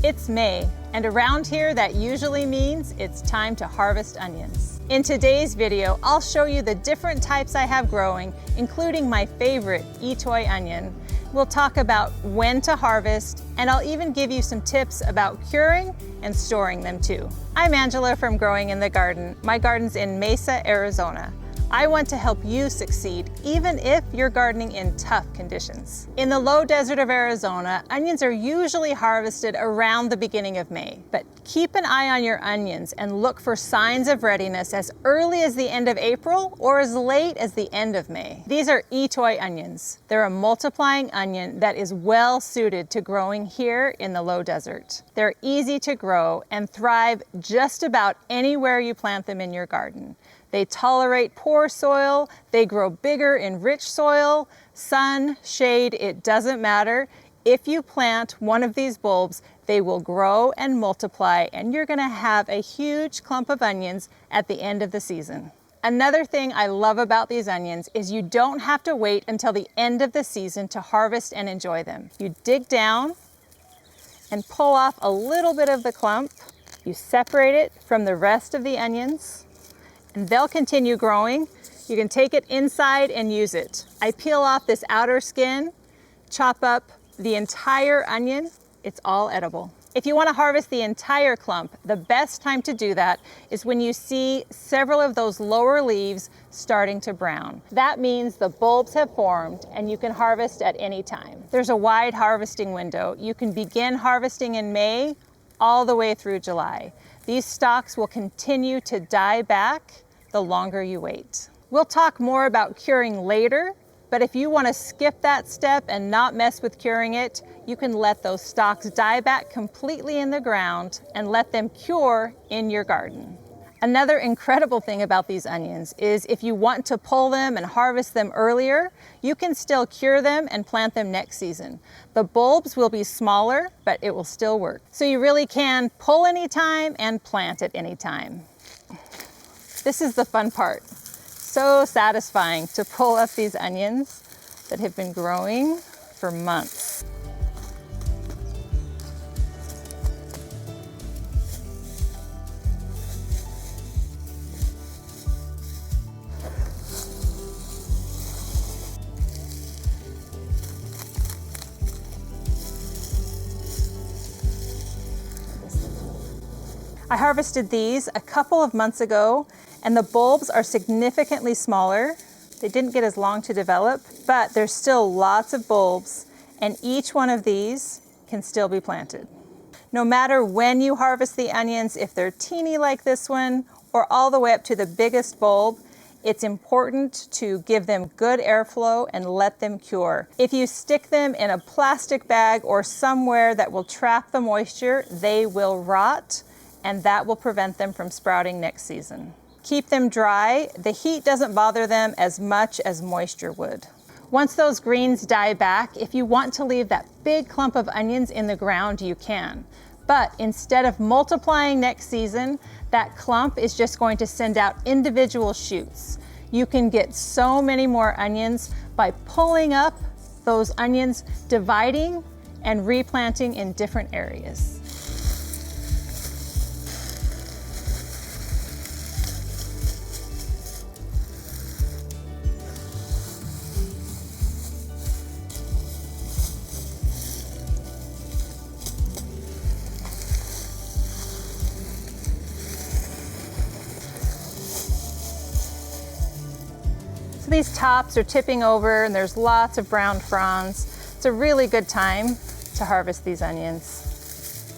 It's May, and around here that usually means it's time to harvest onions. In today's video, I'll show you the different types I have growing, including my favorite Itoy onion. We'll talk about when to harvest, and I'll even give you some tips about curing and storing them too. I'm Angela from Growing in the Garden. My garden's in Mesa, Arizona. I want to help you succeed, even if you're gardening in tough conditions. In the low desert of Arizona, onions are usually harvested around the beginning of May. But keep an eye on your onions and look for signs of readiness as early as the end of April or as late as the end of May. These are Itoy onions. They're a multiplying onion that is well suited to growing here in the low desert. They're easy to grow and thrive just about anywhere you plant them in your garden. They tolerate poor soil, they grow bigger in rich soil, sun, shade, it doesn't matter. If you plant one of these bulbs, they will grow and multiply, and you're gonna have a huge clump of onions at the end of the season. Another thing I love about these onions is you don't have to wait until the end of the season to harvest and enjoy them. You dig down and pull off a little bit of the clump. You separate it from the rest of the onions, and they'll continue growing. You can take it inside and use it. I peel off this outer skin, chop up the entire onion. It's all edible. If you want to harvest the entire clump, the best time to do that is when you see several of those lower leaves starting to brown. That means the bulbs have formed and you can harvest at any time. There's a wide harvesting window. You can begin harvesting in May all the way through July. These stalks will continue to die back the longer you wait. We'll talk more about curing later, but if you want to skip that step and not mess with curing it, you can let those stalks die back completely in the ground and let them cure in your garden. Another incredible thing about these onions is if you want to pull them and harvest them earlier, you can still cure them and plant them next season. The bulbs will be smaller, but it will still work. So you really can pull anytime and plant at any time. This is the fun part. So satisfying to pull up these onions that have been growing for months. I harvested these a couple of months ago, and the bulbs are significantly smaller. They didn't get as long to develop, but there's still lots of bulbs, and each one of these can still be planted. No matter when you harvest the onions, if they're teeny like this one, or all the way up to the biggest bulb, it's important to give them good airflow and let them cure. If you stick them in a plastic bag or somewhere that will trap the moisture, they will rot, and that will prevent them from sprouting next season. Keep them dry. The heat doesn't bother them as much as moisture would. Once those greens die back, if you want to leave that big clump of onions in the ground, you can. But instead of multiplying next season, that clump is just going to send out individual shoots. You can get so many more onions by pulling up those onions, dividing and replanting in different areas. So these tops are tipping over and there's lots of brown fronds. It's a really good time to harvest these onions.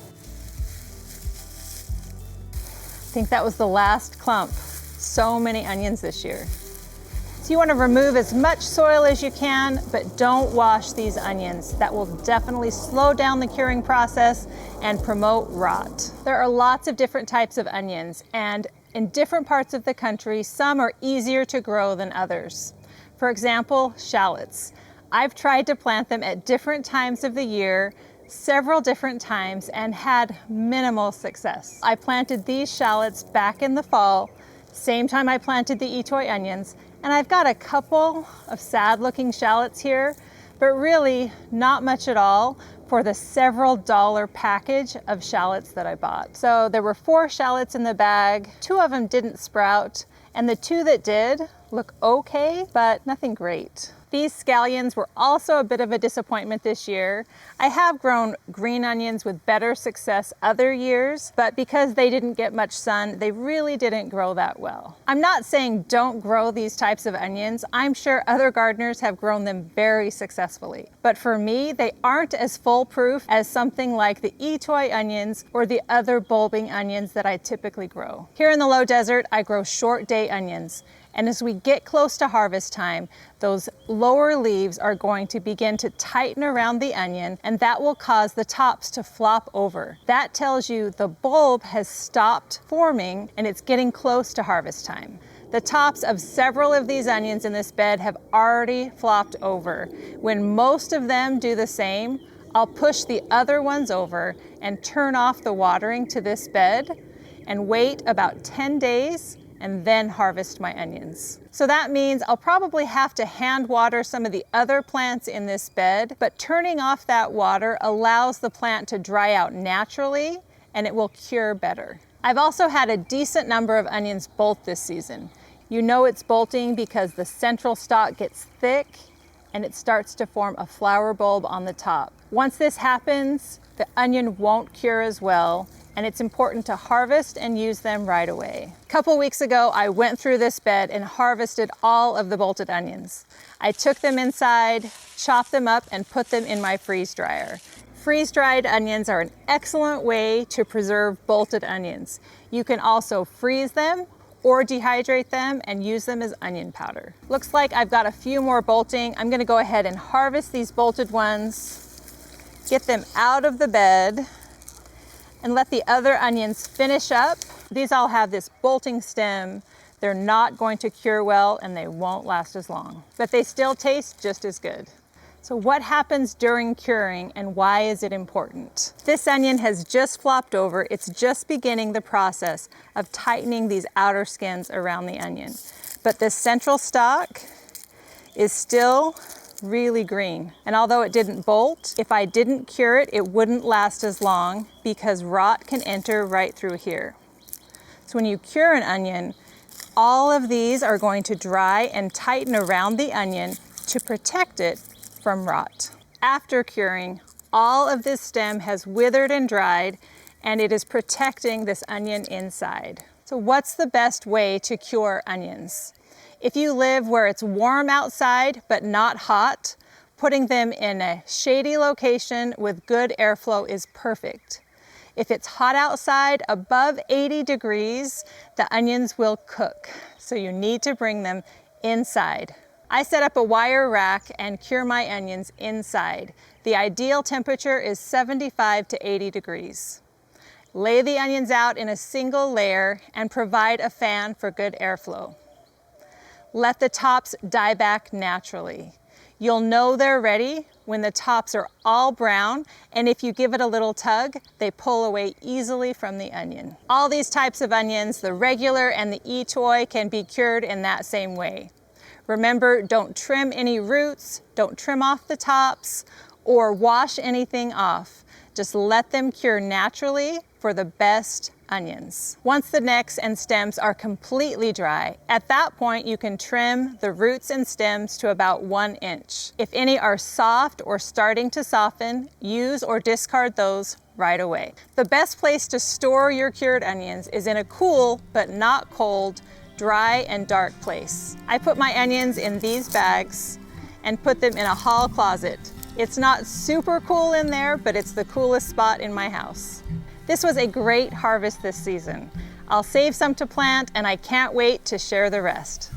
I think that was the last clump. So many onions this year. So you want to remove as much soil as you can, but don't wash these onions. That will definitely slow down the curing process and promote rot. There are lots of different types of onions, and in different parts of the country, some are easier to grow than others. For example, shallots. I've tried to plant them at different times of the year, several different times, and had minimal success. I planted these shallots back in the fall, same time I planted the Itoy onions, and I've got a couple of sad looking shallots here, but really not much at all. for the several dollar package of shallots that I bought. So there were 4 shallots in the bag. 2 of them didn't sprout, and the 2 that did look okay, but nothing great. These scallions were also a bit of a disappointment this year. I have grown green onions with better success other years, but because they didn't get much sun, they really didn't grow that well. I'm not saying don't grow these types of onions. I'm sure other gardeners have grown them very successfully. But for me, they aren't as foolproof as something like the Itoy onions or the other bulbing onions that I typically grow. Here in the low desert, I grow short day onions. And as we get close to harvest time, those lower leaves are going to begin to tighten around the onion, and that will cause the tops to flop over. That tells you the bulb has stopped forming and it's getting close to harvest time. The tops of several of these onions in this bed have already flopped over. When most of them do the same, I'll push the other ones over and turn off the watering to this bed and wait about 10 days and then harvest my onions. So that means I'll probably have to hand water some of the other plants in this bed, but turning off that water allows the plant to dry out naturally and it will cure better. I've also had a decent number of onions bolt this season. You know it's bolting because the central stalk gets thick and it starts to form a flower bulb on the top. Once this happens, the onion won't cure as well, and it's important to harvest and use them right away. A couple weeks ago, I went through this bed and harvested all of the bolted onions. I took them inside, chopped them up, and put them in my freeze dryer. Freeze-dried onions are an excellent way to preserve bolted onions. You can also freeze them or dehydrate them and use them as onion powder. Looks like I've got a few more bolting. I'm gonna go ahead and harvest these bolted ones, get them out of the bed, and let the other onions finish up. These all have this bolting stem. They're not going to cure well and they won't last as long, but they still taste just as good. So what happens during curing and why is it important? This onion has just flopped over. It's just beginning the process of tightening these outer skins around the onion. But this central stalk is still really green. And although it didn't bolt, if I didn't cure it, it wouldn't last as long because rot can enter right through here. So when you cure an onion, all of these are going to dry and tighten around the onion to protect it from rot. After curing, all of this stem has withered and dried, and it is protecting this onion inside. So what's the best way to cure onions? If you live where it's warm outside but not hot, putting them in a shady location with good airflow is perfect. If it's hot outside, above 80 degrees, the onions will cook. So you need to bring them inside. I set up a wire rack and cure my onions inside. The ideal temperature is 75 to 80 degrees. Lay the onions out in a single layer and provide a fan for good airflow. Let the tops die back naturally. You'll know they're ready when the tops are all brown, and if you give it a little tug, they pull away easily from the onion. All these types of onions, the regular and the Itoy, can be cured in that same way. Remember, don't trim any roots, don't trim off the tops, or wash anything off. Just let them cure naturally for the best onions. Once the necks and stems are completely dry, at that point you can trim the roots and stems to about 1 inch. If any are soft or starting to soften, use or discard those right away. The best place to store your cured onions is in a cool but not cold, dry and dark place. I put my onions in these bags and put them in a hall closet. It's not super cool in there, but it's the coolest spot in my house. This was a great harvest this season. I'll save some to plant and I can't wait to share the rest.